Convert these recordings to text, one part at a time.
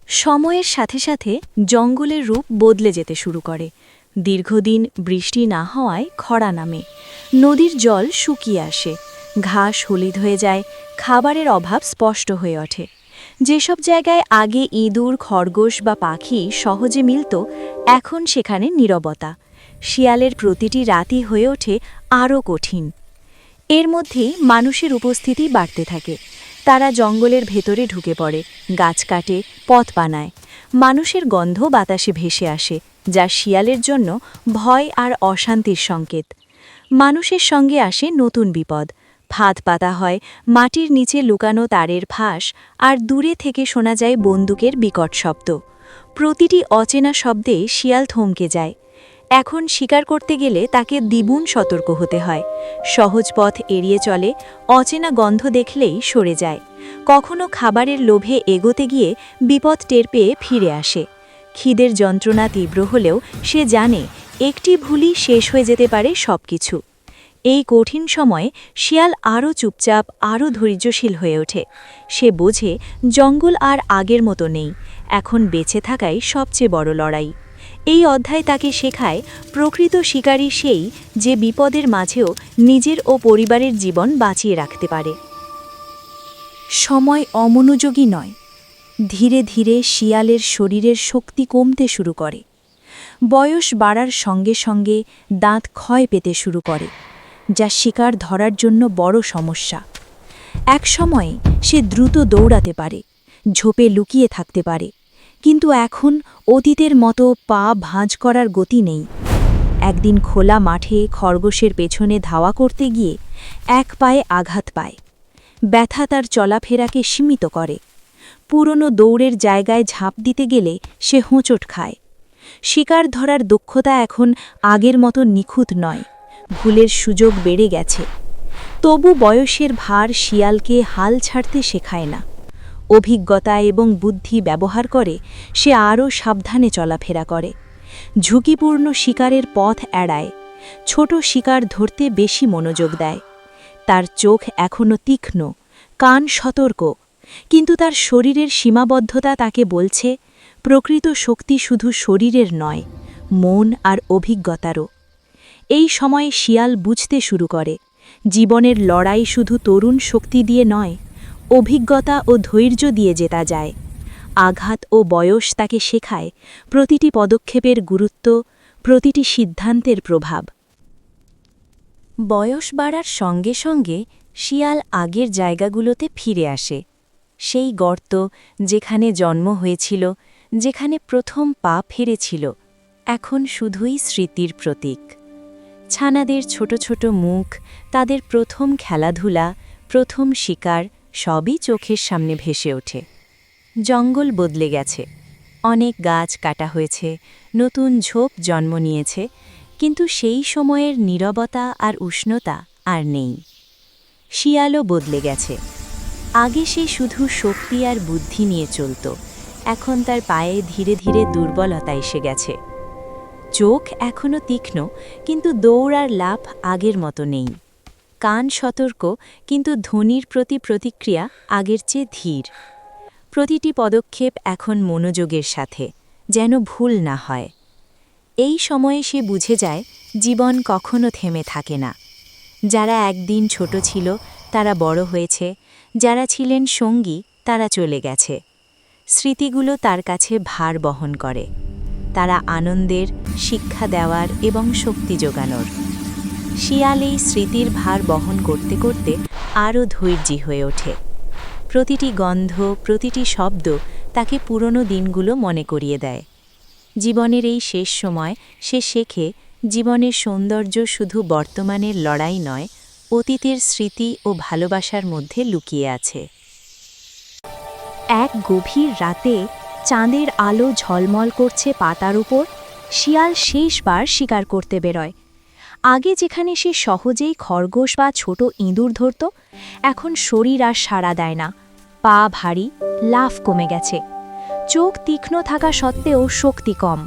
সময়ের সাথে সাথে জঙ্গলের রূপ বদলে যেতে শুরু করে। দীর্ঘদিন বৃষ্টি না হওয়ায় খরা নামে, নদীর জল শুকিয়ে আসে, ঘাস হলুদ হয়ে যায়, খাবারের অভাব স্পষ্ট হয়ে ওঠে। যেসব জায়গায় আগে ইঁদুর, খরগোশ বা পাখি সহজে মিলত, এখন সেখানে নীরবতা। শিয়ালের প্রতিটি রাতই হয়ে ওঠে আরও কঠিন। এর মধ্যেই মানুষের উপস্থিতি বাড়তে থাকে। তারা জঙ্গলের ভেতরে ঢুকে পড়ে, গাছ কাটে, পথ বানায়। মানুষের গন্ধ বাতাসে ভেসে আসে, যা শিয়ালের জন্য ভয় আর অশান্তির সংকেত। মানুষের সঙ্গে আসে নতুন বিপদ। ফাঁদ পাতা হয়, মাটির নিচে লুকানো তারের ফাঁস, আর দূরে থেকে শোনা যায় বন্দুকের বিকট শব্দ। প্রতিটি অচেনা শব্দে শিয়াল থমকে যায়। এখন শিকার করতে গেলে তাকে দ্বিগুণ সতর্ক হতে হয়। সহজ পথ এড়িয়ে চলে, অচেনা গন্ধ দেখলেই সরে যায়। কখনো খাবারের লোভে এগোতে গিয়ে বিপদ টের পেয়ে ফিরে আসে। খিদের যন্ত্রণা তীব্র হলেও সে জানে একটি ভুলই শেষ হয়ে যেতে পারে সবকিছু। এই কঠিন সময়ে শিয়াল আরও চুপচাপ, আরও ধৈর্যশীল হয়ে ওঠে। সে বোঝে জঙ্গল আর আগের মতো নেই, এখন বেঁচে থাকাই সবচেয়ে বড় লড়াই। এই অধ্যায় তাকে শেখায় প্রকৃত শিকারী সেই, যে বিপদের মাঝেও নিজের ও পরিবারের জীবন বাঁচিয়ে রাখতে পারে। সময় অমনোযোগী নয়। ধীরে ধীরে শিয়ালের শরীরের শক্তি কমতে শুরু করে। বয়স বাড়ার সঙ্গে সঙ্গে দাঁত ক্ষয় পেতে শুরু করে, যা শিকার ধরার জন্য বড় সমস্যা। এক সময়ে সে দ্রুত দৌড়াতে পারে, ঝোপে লুকিয়ে থাকতে পারে, কিন্তু এখন অতীতের মতো পা ভাঁজ করার গতি নেই। একদিন খোলা মাঠে খরগোশের পেছনে ধাওয়া করতে গিয়ে এক পায়ে আঘাত পায়। ব্যথা তার চলাফেরাকে সীমিত করে। পুরনো দৌড়ের জায়গায় ঝাঁপ দিতে গেলে সে হোঁচট খায়। শিকার ধরার দক্ষতা এখন আগের মতো নিখুঁত নয়, ভুলের সুযোগ বেড়ে গেছে। তবু বয়সের ভার শিয়ালকে হাল ছাড়তে শেখায় না। অভিজ্ঞতা এবং বুদ্ধি ব্যবহার করে সে আরও সাবধানে চলাফেরা করে। ঝুঁকিপূর্ণ শিকারের পথ এড়ায়, ছোট শিকার ধরতে বেশি মনোযোগ দেয়। তার চোখ এখনও তীক্ষ্ণ, কান সতর্ক, কিন্তু তার শরীরের সীমাবদ্ধতা তাকে বলছে প্রকৃত শক্তি শুধু শরীরের নয়, মন আর অভিজ্ঞতারও। এই সময়ে শিয়াল বুঝতে শুরু করে জীবনের লড়াই শুধু তরুণ শক্তি দিয়ে নয়, অভিজ্ঞতা ও ধৈর্য দিয়ে জেতা যায়। আঘাত ও বয়স তাকে শেখায় প্রতিটি পদক্ষেপের গুরুত্ব, প্রতিটি সিদ্ধান্তের প্রভাব। বয়স বাড়ার সঙ্গে সঙ্গে শিয়াল আগের জায়গাগুলোতে ফিরে আসে। সেই গর্ত, যেখানে জন্ম হয়েছিল, যেখানে প্রথম পা ফেরেছিল, এখন শুধুই স্মৃতির প্রতীক। ছানাদের ছোট ছোট মুখ, তাদের প্রথম খেলাধুলা, প্রথম শিকার, সবই চোখের সামনে ভেসে ওঠে। জঙ্গল বদলে গেছে, অনেক গাছ কাটা হয়েছে, নতুন ঝোপ জন্ম নিয়েছে, কিন্তু সেই সময়ের নীরবতা আর উষ্ণতা আর নেই। শিয়ালও বদলে গেছে। আগে সে শুধু শক্তি আর বুদ্ধি নিয়ে চলত, এখন তার পায়ে ধীরে ধীরে দুর্বলতা এসে গেছে। চোখ এখনও তীক্ষ্ণ, কিন্তু দৌড় আর লাফ আগের মতো নেই। কান সতর্ক, কিন্তু ধ্বনির প্রতি প্রতিক্রিয়া আগের চেয়ে ধীর। প্রতিটি পদক্ষেপ এখন মনোযোগের সাথে, যেন ভুল না হয়। এই সময়ে সে বুঝে যায় জীবন কখনো থেমে থাকে না। যারা একদিন ছোট ছিল তারা বড় হয়েছে, যারা ছিলেন সঙ্গী তারা চলে গেছে। স্মৃতিগুলো তার কাছে ভার বহন করে, তারা আনন্দের, শিক্ষা দেওয়ার এবং শক্তি যোগানোর। শিয়াল এই স্মৃতির ভার বহন করতে করতে আরও ধৈর্যী হয়ে ওঠে। প্রতিটি গন্ধ, প্রতিটি শব্দ তাকে পুরনো দিনগুলো মনে করিয়ে দেয়। জীবনের এই শেষ সময় সে শেখে জীবনের সৌন্দর্য শুধু বর্তমানের লড়াই নয়, অতীতের স্মৃতি ও ভালোবাসার মধ্যে লুকিয়ে আছে। এক গভীর রাতে চাঁদের আলো ঝলমল করছে পাতার উপর। শিয়াল শেষবার শিকার করতে বেরোয়। আগে যেখানে সে সহজেই খরগোশ বা ছোট ইঁদুর ধরত, এখন শরীর আর সাড়া দেয় না। পা ভারী, লাফ কমে গেছে। চোখ তীক্ষ্ণ থাকা সত্ত্বেও শক্তি কম।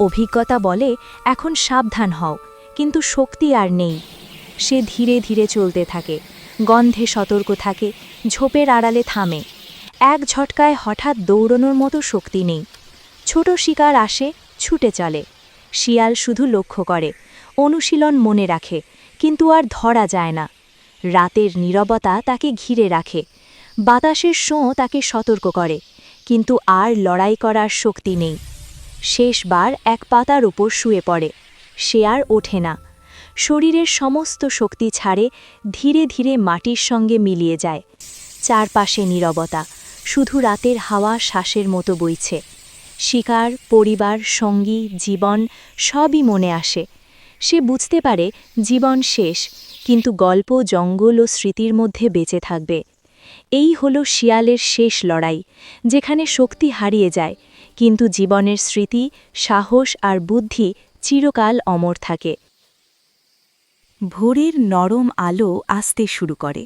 অভিজ্ঞতা বলে এখন সাবধান হও, কিন্তু শক্তি আর নেই। সে ধীরে ধীরে চলতে থাকে, গন্ধে সতর্ক থাকে, ঝোপের আড়ালে থামে। এক ঝটকায় হঠাৎ দৌড়ানোর মতো শক্তি নেই। ছোট শিকার আসে, ছুটে চলে। শিয়াল শুধু লক্ষ্য করে, অনুশীলন মনে রাখে, কিন্তু আর ধরা যায় না। রাতের নীরবতা তাকে ঘিরে রাখে। বাতাসের শোঁ তাকে সতর্ক করে, কিন্তু আর লড়াই করার শক্তি নেই। শেষবার এক পাতার উপর শুয়ে পড়ে। সে আর ওঠে না। শরীরের সমস্ত শক্তি ছাড়ে, ধীরে ধীরে মাটির সঙ্গে মিলিয়ে যায়। চারপাশে নীরবতা, শুধু রাতের হাওয়া শ্বাসের মতো বইছে। শিকার, পরিবার, সঙ্গী, জীবন সবই মনে আসে। সে বুঝতে পারে জীবন শেষ, কিন্তু গল্প, জঙ্গল ও স্মৃতির মধ্যে বেঁচে থাকবে। এই হলো শিয়ালের শেষ লড়াই, যেখানে শক্তি হারিয়ে যায়, কিন্তু জীবনের স্মৃতি, সাহস আর বুদ্ধি চিরকাল অমর থাকে। ভোরের নরম আলো আসতে শুরু করে।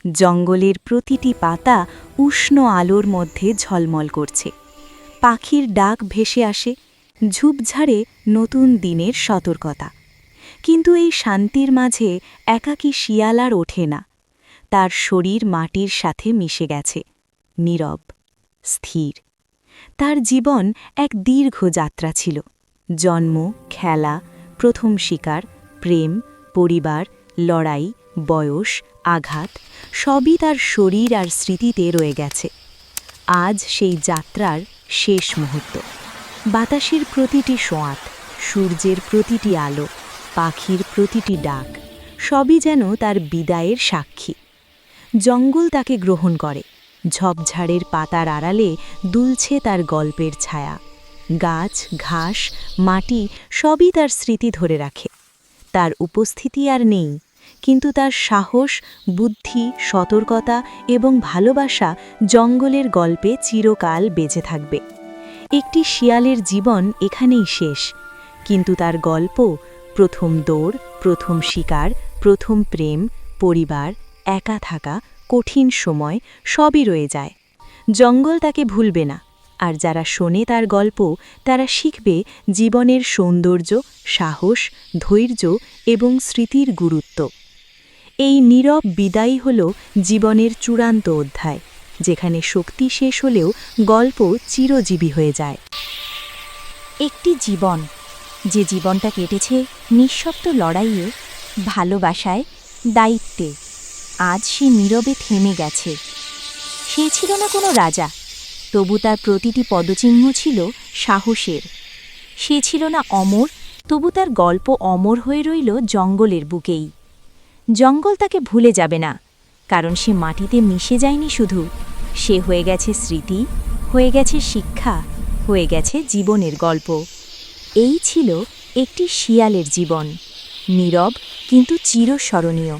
জঙ্গলের প্রতিটি পাতা উষ্ণ আলোর মধ্যে ঝলমল করছে। পাখির ডাক ভেসে আসে, ঝোপঝাড়ে নতুন দিনের সতর্কতা। কিন্তু এই শান্তির মাঝে একাকী শিয়াল আর ওঠে না। তার শরীর মাটির সাথে মিশে গেছে, নীরব, স্থির। তার জীবন এক দীর্ঘ যাত্রা ছিল। জন্ম, খেলা, প্রথম শিকার, প্রেম, পরিবার, লড়াই, বয়স, আঘাত সবই তার শরীর আর স্মৃতিতে রয়ে গেছে। আজ সেই যাত্রার শেষ মুহূর্ত। বাতাসের প্রতিটি সোঁয়াত, সূর্যের প্রতিটি আলো, পাখির প্রতিটি ডাক সবই যেন তার বিদায়ের সাক্ষী। জঙ্গল তাকে গ্রহণ করে। ঝোপঝাড়ের পাতার আড়ালে দুলছে তার গল্পের ছায়া। গাছ, ঘাস, মাটি সবই তার স্মৃতি ধরে রাখে। তার উপস্থিতি আর নেই, কিন্তু তার সাহস, বুদ্ধি, সতর্কতা এবং ভালোবাসা জঙ্গলের গল্পে চিরকাল বেঁচে থাকবে। একটি শিয়ালের জীবন এখানেই শেষ, কিন্তু তার গল্প, প্রথম দৌড়, প্রথম শিকার, প্রথম প্রেম, পরিবার, একা থাকা, কঠিন সময় সবই রয়ে যায়। জঙ্গল তাকে ভুলবে না, আর যারা শোনে তার গল্প তারা শিখবে জীবনের সৌন্দর্য, সাহস, ধৈর্য এবং স্মৃতির গুরুত্ব। এই নীরব বিদায়ই হল জীবনের চূড়ান্ত অধ্যায়, যেখানে শক্তি শেষ হলেও গল্প চিরজীবী হয়ে যায়। একটি জীবন, যে জীবনটা কেটেছে নিঃশব্দ লড়াইয়ে, ভালোবাসায়, দায়িত্বে। আজ সে নীরবে থেমে গেছে। সে ছিল না কোনো রাজা, তবু তার প্রতিটি পদচিহ্ন ছিল সাহসের। সে ছিল না অমর, তবু তার গল্প অমর হয়ে রইল জঙ্গলের বুকেই। জঙ্গল তাকে ভুলে যাবে না, কারণ সে মাটিতে মিশে যায়নি শুধু, সে হয়ে গেছে স্মৃতি, হয়ে গেছে শিক্ষা, হয়ে গেছে জীবনের গল্প। এই ছিল একটি শিয়ালের জীবন, নীরব কিন্তু চিরস্মরণীয়।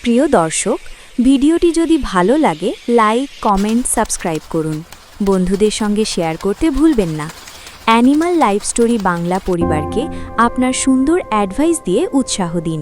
প্রিয় দর্শক, ভিডিওটি যদি ভালো লাগে লাইক, কমেন্ট, সাবস্ক্রাইব করুন। বন্ধুদের সঙ্গে শেয়ার করতে ভুলবেন না। অ্যানিমাল লাইফ স্টোরি বাংলা পরিবারকে আপনার সুন্দর অ্যাডভাইস দিয়ে উৎসাহ দিন।